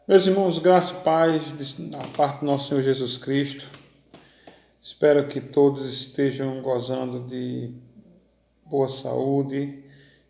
Meus irmãos, graça e paz da parte do nosso Senhor Jesus Cristo. Espero que todos estejam gozando de boa saúde.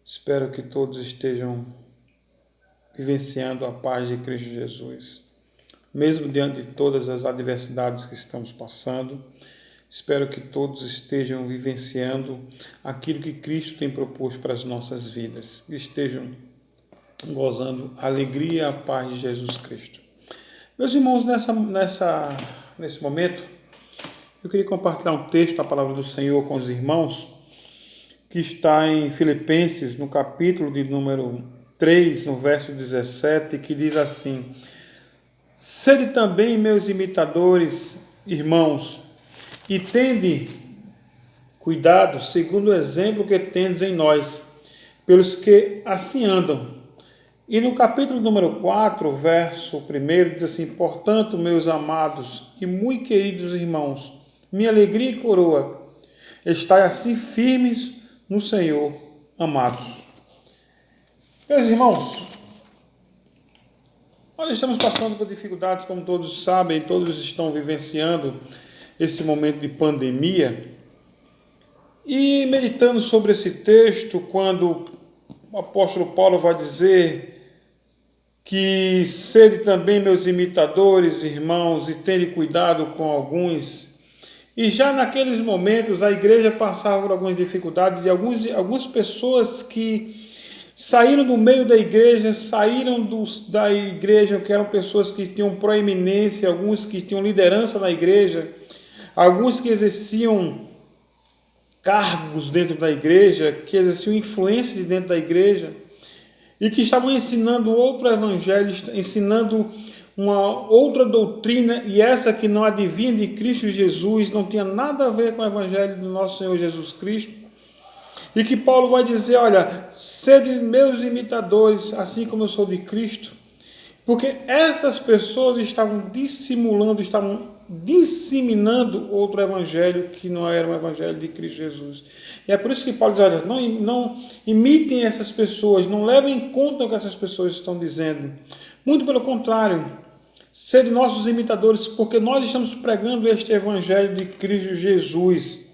Espero que todos estejam vivenciando a paz de Cristo Jesus. Mesmo diante de todas as adversidades que estamos passando, espero que todos estejam vivenciando aquilo que Cristo tem proposto para as nossas vidas. Que estejam gozando a alegria e a paz de Jesus Cristo. Meus irmãos, nesse momento, eu queria compartilhar um texto da palavra do Senhor com os irmãos, que está em Filipenses, no capítulo de número 3, no verso 17, que diz assim: Sede também meus imitadores, irmãos, e tende cuidado, segundo o exemplo que tendes em nós, pelos que assim andam. E no capítulo número 4, verso 1, diz assim: Portanto, meus amados e muito queridos irmãos, minha alegria e coroa, estai assim firmes no Senhor, amados. Meus irmãos, nós estamos passando por dificuldades, como todos sabem, todos estão vivenciando esse momento de pandemia. E meditando sobre esse texto, quando o apóstolo Paulo vai dizer que sede também meus imitadores, irmãos, e tende cuidado com alguns. E já naqueles momentos a igreja passava por algumas dificuldades, e algumas pessoas que saíram do meio da igreja, da igreja, que eram pessoas que tinham proeminência, alguns que tinham liderança na igreja, alguns que exerciam cargos dentro da igreja, que exerciam influência de dentro da igreja, e que estavam ensinando outro evangelho, ensinando uma outra doutrina, e essa que não advinha de Cristo Jesus, não tinha nada a ver com o evangelho do nosso Senhor Jesus Cristo, e que Paulo vai dizer: olha, sede meus imitadores, assim como eu sou de Cristo, porque essas pessoas estavam dissimulando, estavam disseminando outro evangelho que não era o evangelho de Cristo Jesus. E é por isso que Paulo diz: olha, não imitem essas pessoas, não levem em conta o que essas pessoas estão dizendo. Muito pelo contrário, sede nossos imitadores, porque nós estamos pregando este evangelho de Cristo Jesus.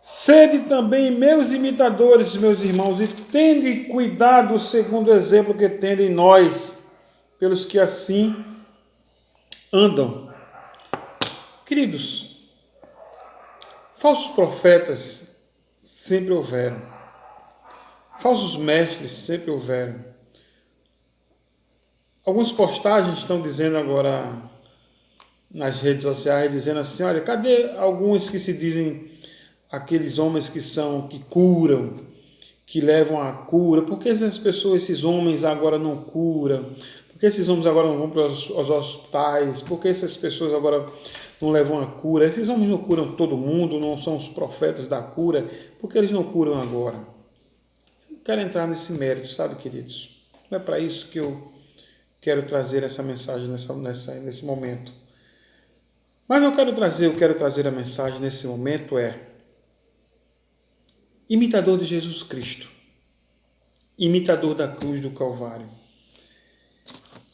Sede também meus imitadores, meus irmãos, e tende cuidado segundo o exemplo que tende em nós, pelos que assim andam. Queridos, falsos profetas sempre houveram. Falsos mestres sempre houveram. Algumas postagens estão dizendo agora nas redes sociais, dizendo assim: olha, cadê alguns que se dizem aqueles homens que curam, que levam a cura? Por que essas pessoas, esses homens agora não curam? Por que esses homens agora não vão para os hospitais? Por que essas pessoas agora não levam a cura? Esses homens não curam todo mundo, não são os profetas da cura. Por que eles não curam agora? Não quero entrar nesse mérito, sabe, queridos? Não é para isso que eu quero trazer essa mensagem nesse momento. Mas eu quero trazer a mensagem nesse momento imitador de Jesus Cristo, imitador da cruz do Calvário.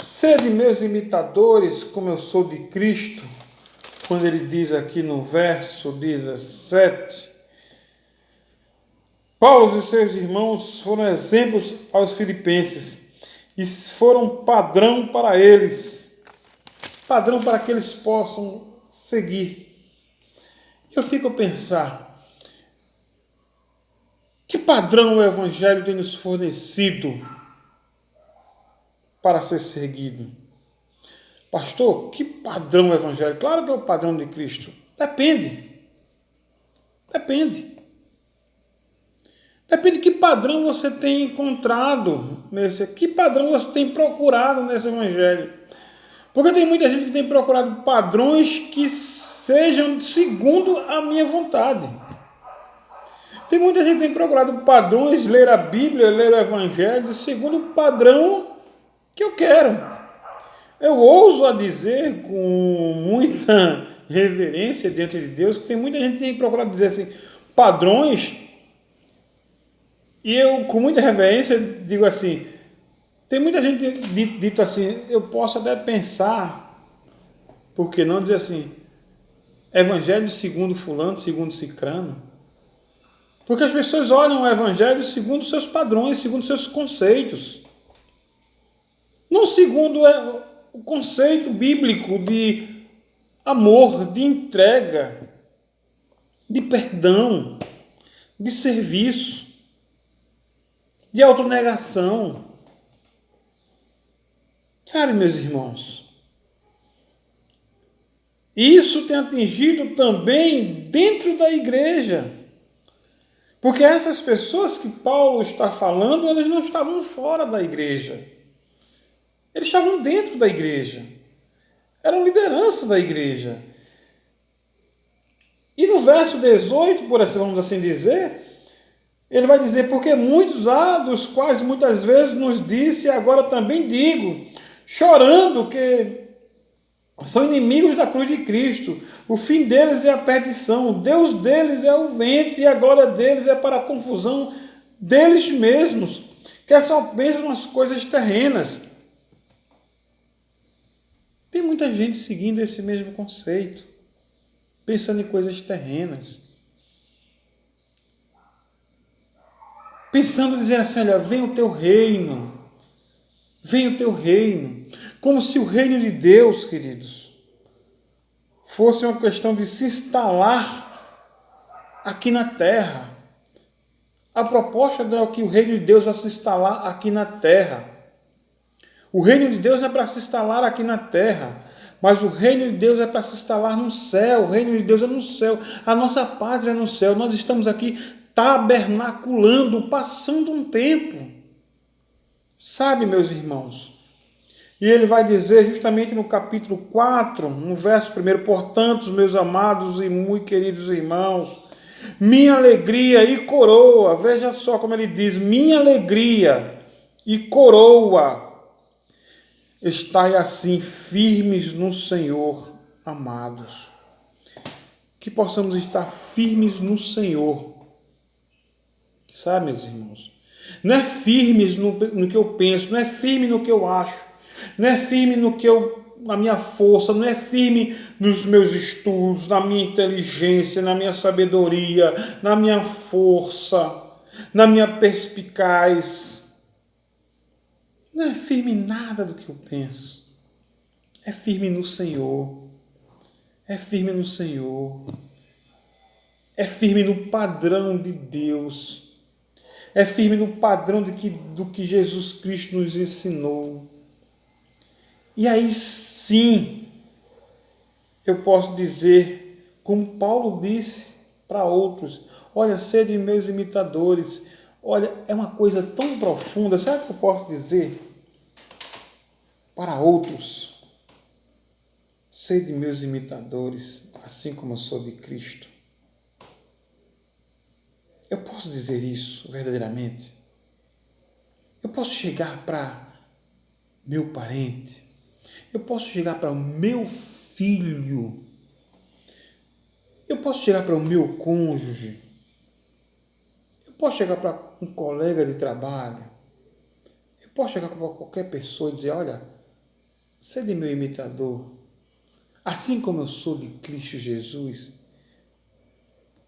Sede meus imitadores, como eu sou de Cristo, quando ele diz aqui no verso 17, Paulo e seus irmãos foram exemplos aos filipenses e foram padrão para eles, padrão para que eles possam seguir. Eu fico a pensar, que padrão o Evangelho tem nos fornecido para ser seguido? Pastor, que padrão o Evangelho? Claro que é o padrão de Cristo. Depende. Depende de que padrão você tem encontrado que padrão você tem procurado nesse Evangelho. Porque tem muita gente que tem procurado padrões que sejam segundo a minha vontade. Tem muita gente que tem procurado padrões, ler a Bíblia, ler o Evangelho, segundo o padrão que eu quero. Eu ouso a dizer com muita reverência diante de Deus que tem muita gente que tem procurado dizer assim, padrões, e eu com muita reverência digo assim, Tem muita gente dito assim, eu posso até pensar, por que não dizer assim, evangelho segundo fulano, segundo cicrano? Porque as pessoas olham o evangelho segundo seus padrões, segundo seus conceitos. Não segundo o conceito bíblico de amor, de entrega, de perdão, de serviço, de autonegação. Sabe, meus irmãos? Isso tem atingido também dentro da igreja. Porque essas pessoas que Paulo está falando, elas não estavam fora da igreja. Eles estavam dentro da igreja. Eram liderança da igreja. E no verso 18, por assim, vamos assim dizer, ele vai dizer, porque muitos há, dos quais muitas vezes nos disse, e agora também digo, chorando, que são inimigos da cruz de Cristo. O fim deles é a perdição. O Deus deles é o ventre, e a glória deles é para a confusão deles mesmos, que só pensam nas coisas terrenas. Tem muita gente seguindo esse mesmo conceito, pensando em coisas terrenas. Pensando, dizer assim, olha, vem o teu reino. Vem o teu reino. Como se o reino de Deus, queridos, fosse uma questão de se instalar aqui na terra. A proposta é que o reino de Deus vai se instalar aqui na terra. O reino de Deus não é para se instalar aqui na terra, mas o reino de Deus é para se instalar no céu. O reino de Deus é no céu. A nossa pátria é no céu. Nós estamos aqui tabernaculando, passando um tempo. Sabe, meus irmãos? E ele vai dizer justamente no capítulo 4, no verso 1, portanto, meus amados e muito queridos irmãos, minha alegria e coroa, veja só como ele diz, minha alegria e coroa, estai assim firmes no Senhor, amados. Que possamos estar firmes no Senhor. Sabe, meus irmãos? Não é firmes no que eu penso, não é firme no que eu acho, não é firme na minha força, não é firme nos meus estudos, na minha inteligência, na minha sabedoria, na minha força, na minha perspicaz. Não é firme em nada do que eu penso. É firme no Senhor. É firme no Senhor. É firme no padrão de Deus. É firme no padrão do que Jesus Cristo nos ensinou. E aí sim, eu posso dizer, como Paulo disse para outros, olha, sede meus imitadores. Olha, é uma coisa tão profunda, sabe o que eu posso dizer para outros? Sede meus imitadores, assim como eu sou de Cristo. Eu posso dizer isso verdadeiramente? Eu posso chegar para meu parente, eu posso chegar para o meu filho, eu posso chegar para o meu cônjuge, eu posso chegar para um colega de trabalho, eu posso chegar para qualquer pessoa e dizer, olha, sede meu imitador, assim como eu sou de Cristo Jesus,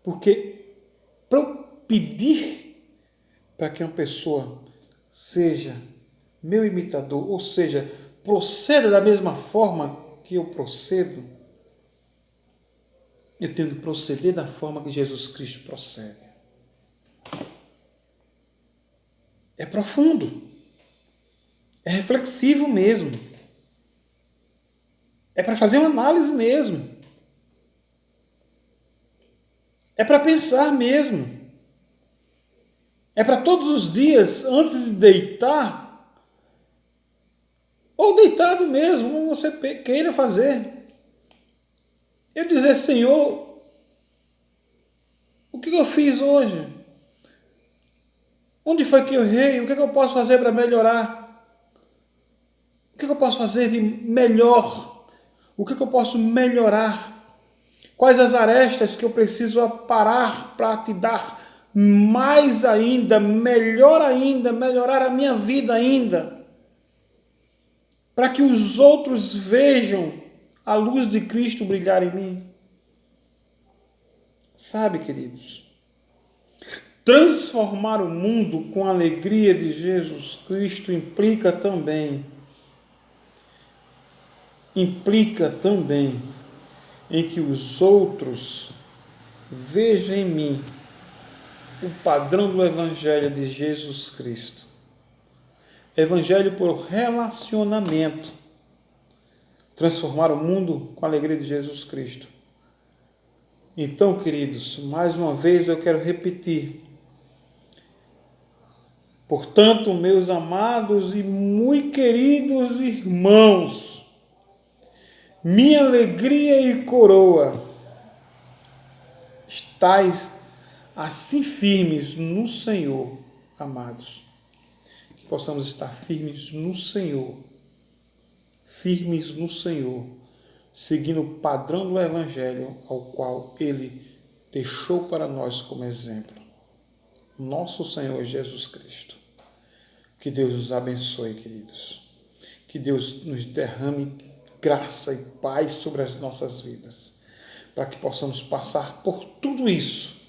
porque para eu pedir para que uma pessoa seja meu imitador, ou seja, proceda da mesma forma que eu procedo, eu tenho que proceder da forma que Jesus Cristo procede. É profundo, é reflexivo mesmo, é para fazer uma análise mesmo, é para pensar mesmo, é para todos os dias, antes de deitar, ou deitado mesmo, como você queira fazer, eu dizer, Senhor, o que eu fiz hoje? Onde foi que eu errei? O que eu posso fazer para melhorar? O que eu posso fazer de melhor? O que eu posso melhorar? Quais as arestas que eu preciso aparar para te dar mais ainda, melhorar a minha vida ainda? para que os outros vejam a luz de Cristo brilhar em mim. Sabe, queridos, transformar o mundo com a alegria de Jesus Cristo implica também em que os outros vejam em mim o padrão do Evangelho de Jesus Cristo. Evangelho por relacionamento. Transformar o mundo com a alegria de Jesus Cristo. Então, queridos, mais uma vez eu quero repetir. Portanto, meus amados e muito queridos irmãos, minha alegria e coroa, estais assim firmes no Senhor, amados, que possamos estar firmes no Senhor, seguindo o padrão do Evangelho ao qual Ele deixou para nós como exemplo, nosso Senhor Jesus Cristo. Que Deus nos abençoe, queridos. Que Deus nos derrame graça e paz sobre as nossas vidas, para que possamos passar por tudo isso,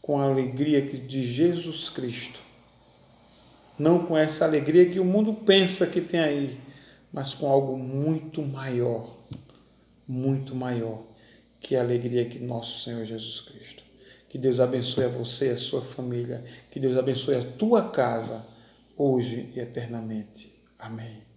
com a alegria de Jesus Cristo. Não com essa alegria que o mundo pensa que tem aí, mas com algo muito maior, que é a alegria que nosso Senhor Jesus Cristo. Que Deus abençoe a você e a sua família. Que Deus abençoe a tua casa, hoje e eternamente. Amém.